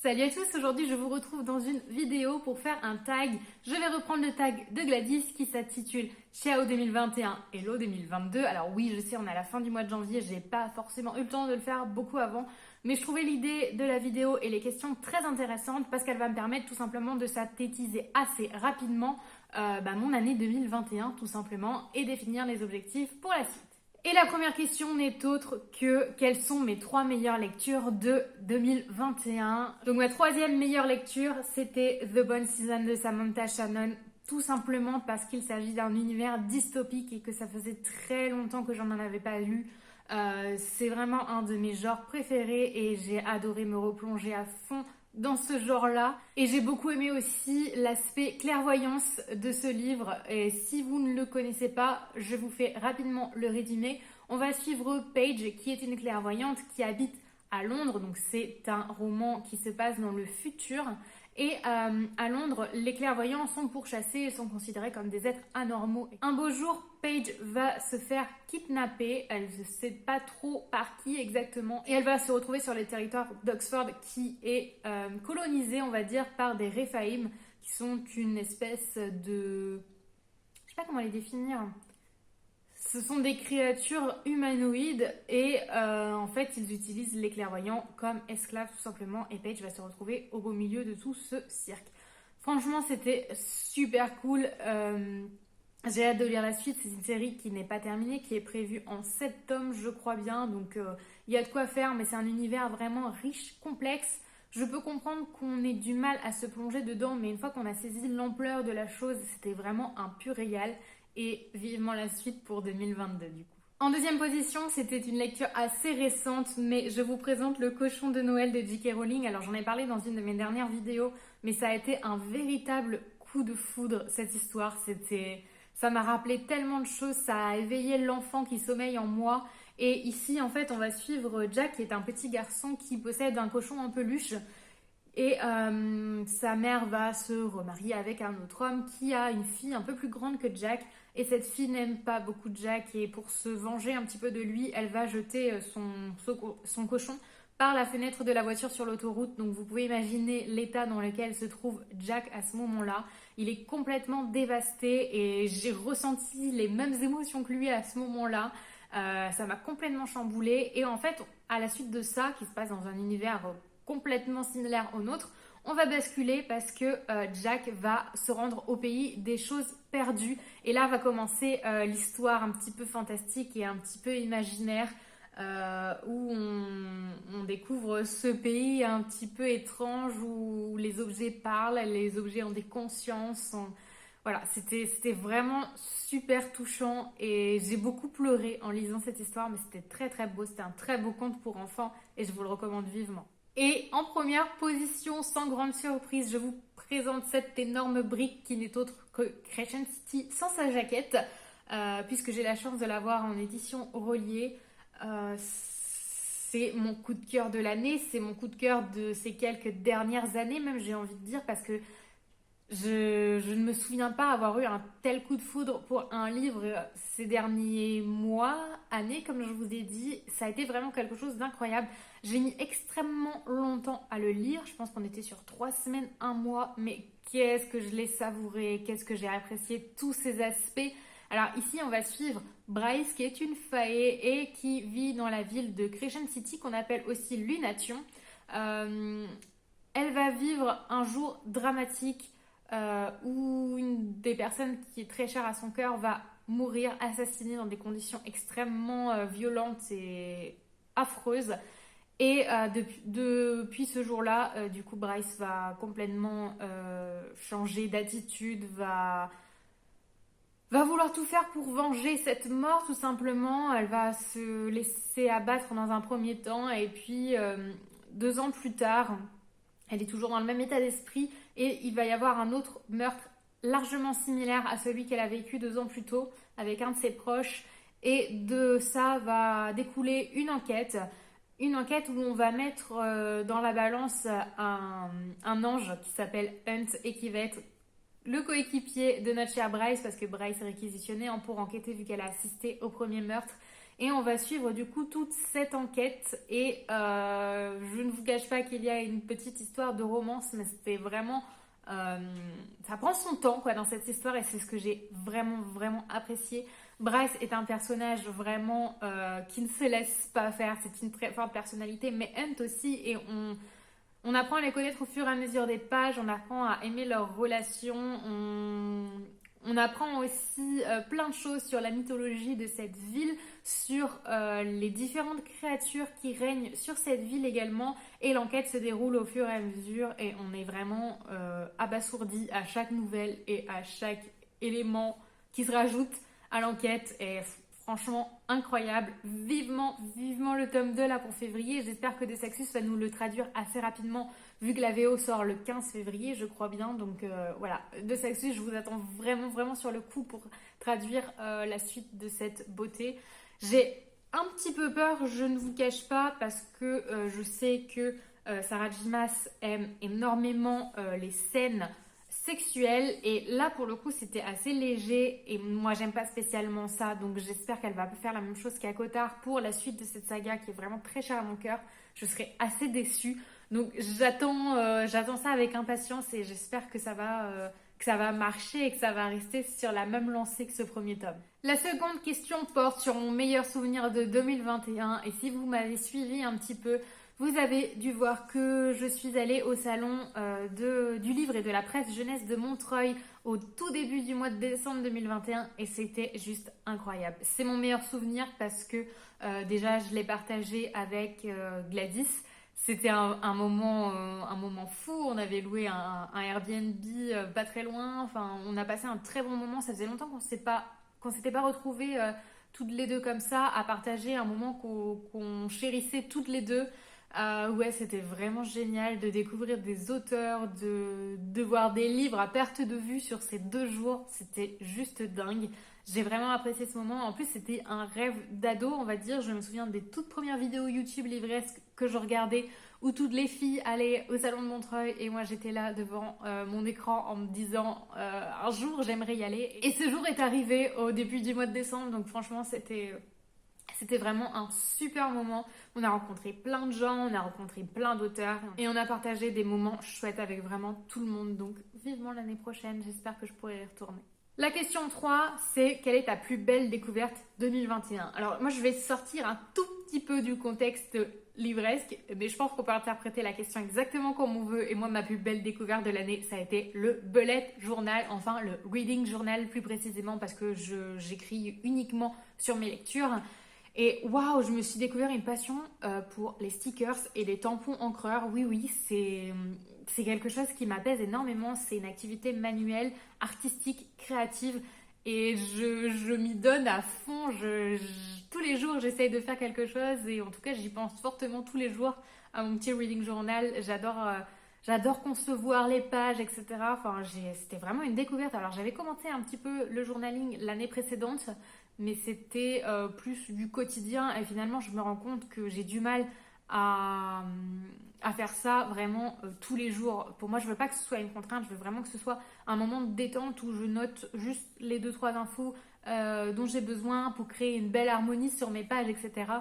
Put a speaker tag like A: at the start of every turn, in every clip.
A: Salut à tous, aujourd'hui je vous retrouve dans une vidéo pour faire un tag. Je vais reprendre le tag de Gladys qui s'intitule Ciao 2021 Hello 2022. Alors oui, je sais, on est à la fin du mois de janvier, j'ai pas forcément eu le temps de le faire beaucoup avant, mais je trouvais l'idée de la vidéo et les questions très intéressantes parce qu'elle va me permettre tout simplement de synthétiser assez rapidement mon année 2021 tout simplement et définir les objectifs pour la suite. Et la première question n'est autre que quelles sont mes 3 meilleures lectures de 2021. Donc ma troisième meilleure lecture, c'était The Bone Season de Samantha Shannon, tout simplement parce qu'il s'agit d'un univers dystopique et que ça faisait très longtemps que j'en avais pas lu. C'est vraiment un de mes genres préférés et j'ai adoré me replonger à fond dans ce genre-là. Et j'ai beaucoup aimé aussi l'aspect clairvoyance de ce livre. Et si vous ne le connaissez pas, je vous fais rapidement le résumé. On va suivre Paige, qui est une clairvoyante qui habite à Londres. Donc c'est un roman qui se passe dans le futur. Et à Londres, les clairvoyants sont pourchassés et sont considérés comme des êtres anormaux. Un beau jour, Paige va se faire kidnapper. Elle ne sait pas trop par qui exactement. Et elle va se retrouver sur le territoire d'Oxford qui est colonisé, on va dire, par des Rephaim, qui sont une espèce de... Je sais pas comment les définir. Ce sont des créatures humanoïdes et en fait ils utilisent les clairvoyants comme esclaves tout simplement et Paige va se retrouver au beau milieu de tout ce cirque. Franchement c'était super cool, j'ai hâte de lire la suite, c'est une série qui n'est pas terminée, qui est prévue en 7 tomes je crois bien, donc il y a de quoi faire mais c'est un univers vraiment riche, complexe. Je peux comprendre qu'on ait du mal à se plonger dedans mais une fois qu'on a saisi l'ampleur de la chose, c'était vraiment un pur régal. Et vivement la suite pour 2022 du coup. En deuxième position, c'était une lecture assez récente, mais je vous présente Le Cochon de Noël de J.K. Rowling. Alors j'en ai parlé dans une de mes dernières vidéos, mais ça a été un véritable coup de foudre cette histoire. Ça m'a rappelé tellement de choses, ça a éveillé l'enfant qui sommeille en moi. Et ici, en fait, on va suivre Jack, qui est un petit garçon qui possède un cochon en peluche. Et sa mère va se remarier avec un autre homme qui a une fille un peu plus grande que Jack. Et cette fille n'aime pas beaucoup Jack et pour se venger un petit peu de lui, elle va jeter son cochon par la fenêtre de la voiture sur l'autoroute. Donc vous pouvez imaginer l'état dans lequel se trouve Jack à ce moment-là. Il est complètement dévasté et j'ai ressenti les mêmes émotions que lui à ce moment-là. Ça m'a complètement chamboulée. Et en fait, à la suite de ça, qui se passe dans un univers complètement similaire au nôtre, on va basculer parce que Jack va se rendre au pays des choses perdues et là va commencer l'histoire un petit peu fantastique et un petit peu imaginaire où on découvre ce pays un petit peu étrange où les objets parlent, les objets ont des consciences. Voilà, c'était vraiment super touchant et j'ai beaucoup pleuré en lisant cette histoire, mais c'était très très beau, c'était un très beau conte pour enfants et je vous le recommande vivement. Et en première position, sans grande surprise, je vous présente cette énorme brique qui n'est autre que Crescent City sans sa jaquette, puisque j'ai la chance de l'avoir en édition reliée. C'est mon coup de cœur de l'année, c'est mon coup de cœur de ces quelques dernières années même, j'ai envie de dire, parce que je ne me souviens pas avoir eu un tel coup de foudre pour un livre ces derniers mois, années, comme je vous ai dit. Ça a été vraiment quelque chose d'incroyable. J'ai mis extrêmement longtemps à le lire. Je pense qu'on était sur 3 semaines, 1 mois. Mais qu'est-ce que je l'ai savouré, qu'est-ce que j'ai apprécié tous ces aspects. Alors ici, on va suivre Bryce, qui est une fae et qui vit dans la ville de Crescent City, qu'on appelle aussi Lunation. Elle va vivre un jour dramatique où une des personnes qui est très chère à son cœur va mourir assassinée dans des conditions extrêmement violentes et affreuses. Et depuis ce jour-là, du coup, Bryce va complètement changer d'attitude, va vouloir tout faire pour venger cette mort, tout simplement. Elle va se laisser abattre dans un premier temps et puis 2 ans plus tard, elle est toujours dans le même état d'esprit et il va y avoir un autre meurtre largement similaire à celui qu'elle a vécu 2 ans plus tôt avec un de ses proches. Et de ça va découler une enquête où on va mettre dans la balance un ange qui s'appelle Hunt et qui va être le coéquipier de notre chère Bryce parce que Bryce est réquisitionnée pour enquêter vu qu'elle a assisté au premier meurtre. Et on va suivre du coup toute cette enquête. Et je ne vous cache pas qu'il y a une petite histoire de romance, mais c'était vraiment... ça prend son temps quoi dans cette histoire et c'est ce que j'ai vraiment vraiment apprécié. Bryce est un personnage vraiment qui ne se laisse pas faire, c'est une très forte personnalité, mais Hunt aussi, et on apprend à les connaître au fur et à mesure des pages, on apprend à aimer leur relation, on apprend aussi plein de choses sur la mythologie de cette ville, sur les différentes créatures qui règnent sur cette ville également, et l'enquête se déroule au fur et à mesure et on est vraiment abasourdi à chaque nouvelle et à chaque élément qui se rajoute à l'enquête. Et franchement incroyable, vivement le tome 2 là pour février. J'espère que De Saxus va nous le traduire assez rapidement vu que la VO sort le 15 février je crois bien, donc voilà, De Saxus, je vous attends vraiment sur le coup pour traduire la suite de cette beauté. J'ai un petit peu peur, je ne vous cache pas, parce que je sais que Sarah J. Maas aime énormément les scènes sexuelle et là pour le coup c'était assez léger et moi j'aime pas spécialement ça, donc j'espère qu'elle va faire la même chose qu'à Cotard pour la suite de cette saga qui est vraiment très chère à mon cœur. Je serais assez déçue, donc j'attends ça avec impatience et j'espère que ça va marcher et que ça va rester sur la même lancée que ce premier tome. La seconde question porte sur mon meilleur souvenir de 2021 et si vous m'avez suivi un petit peu, vous avez dû voir que je suis allée au salon du livre et de la presse jeunesse de Montreuil au tout début du mois de décembre 2021 et c'était juste incroyable. C'est mon meilleur souvenir parce que déjà je l'ai partagé avec Gladys. C'était un moment fou, on avait loué un Airbnb pas très loin, enfin on a passé un très bon moment, ça faisait longtemps qu'on s'était pas retrouvés toutes les deux comme ça, à partager un moment qu'on chérissait toutes les deux. Ouais, c'était vraiment génial de découvrir des auteurs, de voir des livres à perte de vue sur ces 2 jours. C'était juste dingue. J'ai vraiment apprécié ce moment. En plus, c'était un rêve d'ado, on va dire. Je me souviens des toutes premières vidéos YouTube livresques que je regardais où toutes les filles allaient au salon de Montreuil et moi j'étais là devant mon écran en me disant un jour j'aimerais y aller. Et ce jour est arrivé au début du mois de décembre, donc franchement c'était vraiment un super moment. On a rencontré plein de gens, on a rencontré plein d'auteurs et on a partagé des moments chouettes avec vraiment tout le monde. Donc vivement l'année prochaine, j'espère que je pourrai y retourner. La question 3, c'est quelle est ta plus belle découverte 2021 ? Alors moi je vais sortir un tout petit peu du contexte livresque, mais je pense qu'on peut interpréter la question exactement comme on veut. Et moi ma plus belle découverte de l'année, ça a été le bullet journal, enfin le reading journal plus précisément parce que j'écris uniquement sur mes lectures. Et waouh, je me suis découvert une passion pour les stickers et les tampons encreurs. Oui, c'est quelque chose qui m'apaise énormément. C'est une activité manuelle, artistique, créative. Et je m'y donne à fond. Tous les jours, j'essaye de faire quelque chose. Et en tout cas, j'y pense fortement tous les jours à mon petit reading journal. J'adore concevoir les pages, etc. Enfin, c'était vraiment une découverte. Alors, j'avais commencé un petit peu le journaling l'année précédente, mais c'était plus du quotidien. Et finalement, je me rends compte que j'ai du mal à faire ça vraiment tous les jours. Pour moi, je veux pas que ce soit une contrainte. Je veux vraiment que ce soit un moment de détente où je note juste les 2-3 infos dont j'ai besoin pour créer une belle harmonie sur mes pages, etc.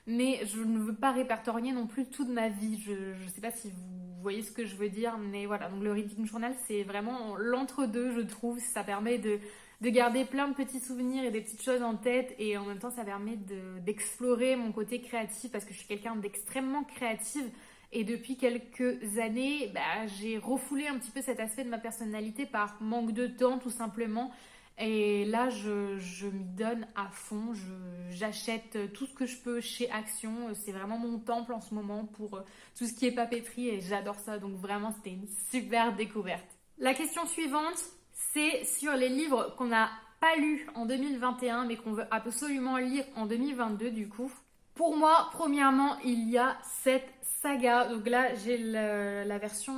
A: Mais je ne veux pas répertorier non plus toute ma vie. Je ne sais pas si vous voyez ce que je veux dire, mais voilà. Donc le reading journal, c'est vraiment l'entre-deux, je trouve. Ça permet de garder plein de petits souvenirs et des petites choses en tête et en même temps, ça permet d'explorer mon côté créatif parce que je suis quelqu'un d'extrêmement créative et depuis quelques années, j'ai refoulé un petit peu cet aspect de ma personnalité par manque de temps tout simplement. Et là, je m'y donne à fond, j'achète tout ce que je peux chez Action. C'est vraiment mon temple en ce moment pour tout ce qui est papeterie et j'adore ça. Donc vraiment, c'était une super découverte. La question suivante, c'est sur les livres qu'on n'a pas lus en 2021 mais qu'on veut absolument lire en 2022 du coup. Pour moi, premièrement, il y a cette saga. Donc là, j'ai la version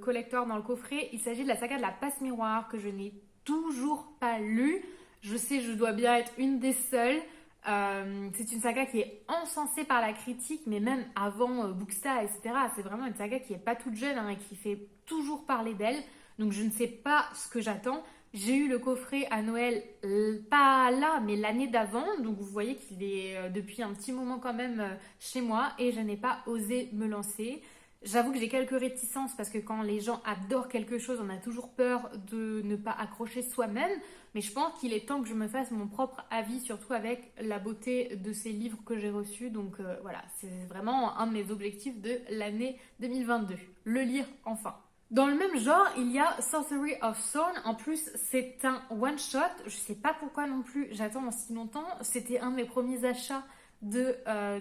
A: collector dans le coffret. Il s'agit de la saga de la passe miroir que je n'ai toujours pas lu. Je sais, je dois bien être une des seules. C'est une saga qui est encensée par la critique, mais même avant Bookstar, etc. C'est vraiment une saga qui est pas toute jeune et qui fait toujours parler d'elle. Donc je ne sais pas ce que j'attends, J'ai eu le coffret à Noël, pas là, mais l'année d'avant. Donc vous voyez qu'il est depuis un petit moment quand même chez moi et je n'ai pas osé me lancer. J'avoue que j'ai quelques réticences parce que quand les gens adorent quelque chose, on a toujours peur de ne pas accrocher soi-même. Mais je pense qu'il est temps que je me fasse mon propre avis, surtout avec la beauté de ces livres que j'ai reçus. Donc voilà, c'est vraiment un de mes objectifs de l'année 2022. Le lire enfin. Dans le même genre, il y a Sorcery of Thorn. En plus, c'est un one-shot. Je sais pas pourquoi non plus j'attends aussi longtemps. C'était un de mes premiers achats de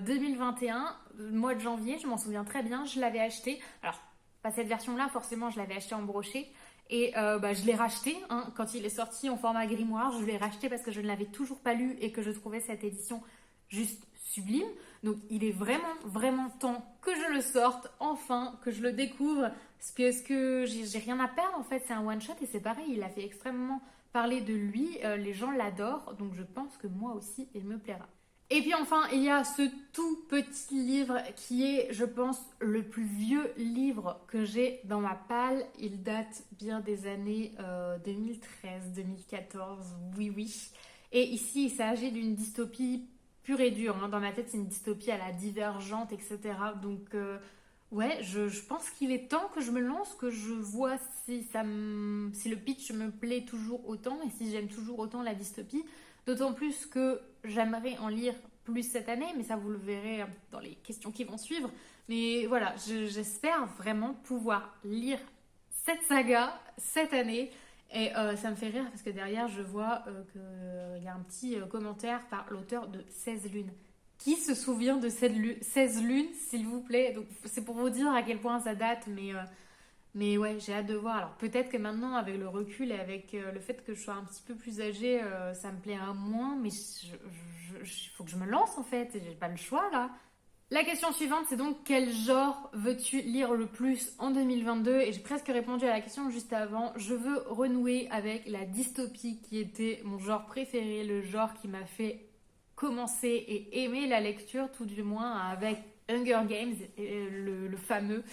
A: 2021, le mois de janvier, je m'en souviens très bien. Je l'avais acheté. Alors, pas cette version-là, forcément, je l'avais acheté en brochet. Et je l'ai racheté quand il est sorti en format grimoire. Je l'ai racheté parce que je ne l'avais toujours pas lu et que je trouvais cette édition juste sublime. Donc il est vraiment, vraiment temps que je le sorte, enfin, que je le découvre. Parce que j'ai rien à perdre en fait, c'est un one shot et c'est pareil, il a fait extrêmement parler de lui, les gens l'adorent, donc je pense que moi aussi il me plaira. Et puis enfin, il y a ce tout petit livre qui est, je pense, le plus vieux livre que j'ai dans ma palle. Il date bien des années 2013, 2014, oui oui. Et ici, il s'agit d'une dystopie pure et dure. Dans ma tête, c'est une dystopie à la Divergente, etc. Donc, ouais, je pense qu'il est temps que je me lance, que je vois si le pitch me plaît toujours autant et si j'aime toujours autant la dystopie. D'autant plus que j'aimerais en lire plus cette année, mais ça vous le verrez dans les questions qui vont suivre. Mais voilà, j'espère vraiment pouvoir lire cette saga cette année. Et ça me fait rire parce que derrière, je vois qu'il y a un petit commentaire par l'auteur de 16 lunes. Qui se souvient de 16 lunes, s'il vous plaît? Donc, c'est pour vous dire à quel point ça date, mais ouais, j'ai hâte de voir. Alors, peut-être que maintenant, avec le recul et avec le fait que je sois un petit peu plus âgée, ça me plaira moins, mais il faut que je me lance en fait, j'ai pas le choix là. La question suivante, c'est donc quel genre veux-tu lire le plus en 2022? Et j'ai presque répondu à la question juste avant. Je veux renouer avec la dystopie qui était mon genre préféré, le genre qui m'a fait commencer et aimer la lecture, tout du moins avec Hunger Games, le fameux.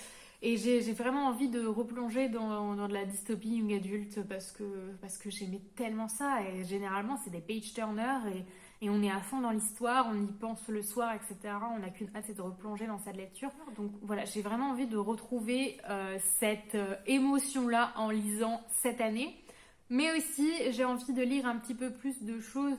A: Et j'ai vraiment envie de replonger dans de la dystopie young adulte parce que j'aimais tellement ça. Et généralement, c'est des page-turners et on est à fond dans l'histoire, on y pense le soir, etc. On n'a qu'une hâte, c'est de replonger dans sa lecture. Donc voilà, j'ai vraiment envie de retrouver cette émotion-là en lisant cette année. Mais aussi, j'ai envie de lire un petit peu plus de choses,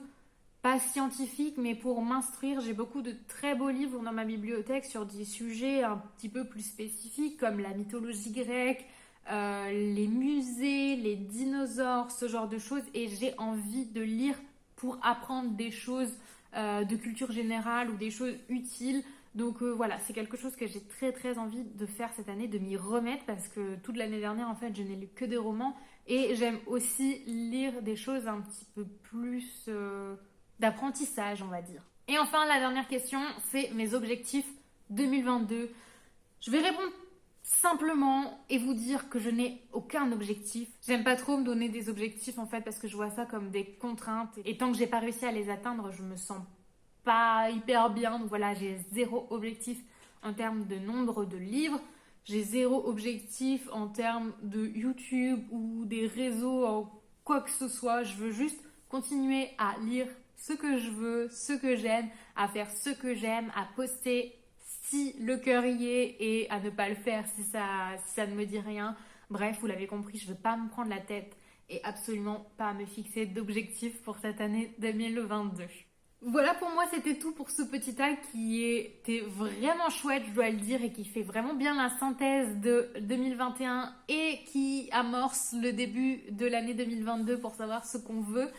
A: pas scientifiques, mais pour m'instruire. J'ai beaucoup de très beaux livres dans ma bibliothèque sur des sujets un petit peu plus spécifiques, comme la mythologie grecque, les musées, les dinosaures, ce genre de choses. Et j'ai envie de lire pour apprendre des choses de culture générale ou des choses utiles. Donc voilà, c'est quelque chose que j'ai très très envie de faire cette année, de m'y remettre parce que toute l'année dernière en fait je n'ai lu que des romans et j'aime aussi lire des choses un petit peu plus d'apprentissage on va dire. Et enfin la dernière question, c'est mes objectifs 2022. Je vais répondre simplement et vous dire que je n'ai aucun objectif. J'aime pas trop me donner des objectifs en fait parce que je vois ça comme des contraintes et tant que j'ai pas réussi à les atteindre, je me sens pas hyper bien. Donc voilà, j'ai zéro objectif en termes de nombre de livres. J'ai zéro objectif en termes de YouTube ou des réseaux, quoi que ce soit. Je veux juste continuer à lire ce que je veux, ce que j'aime, à faire ce que j'aime, à poster si le cœur y est et à ne pas le faire si ça ne me dit rien. Bref, vous l'avez compris, je ne veux pas me prendre la tête et absolument pas me fixer d'objectifs pour cette année 2022. Voilà, pour moi c'était tout pour ce petit tag qui était vraiment chouette, je dois le dire, et qui fait vraiment bien la synthèse de 2021 et qui amorce le début de l'année 2022 pour savoir ce qu'on veut.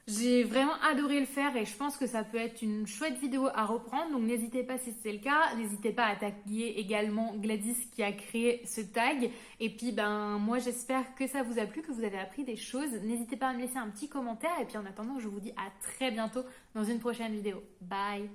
A: J'ai vraiment adoré le faire et je pense que ça peut être une chouette vidéo à reprendre, donc n'hésitez pas si c'est le cas, n'hésitez pas à taguer également Gladys qui a créé ce tag. Et puis moi j'espère que ça vous a plu, que vous avez appris des choses. N'hésitez pas à me laisser un petit commentaire et puis en attendant je vous dis à très bientôt dans une prochaine vidéo. Bye!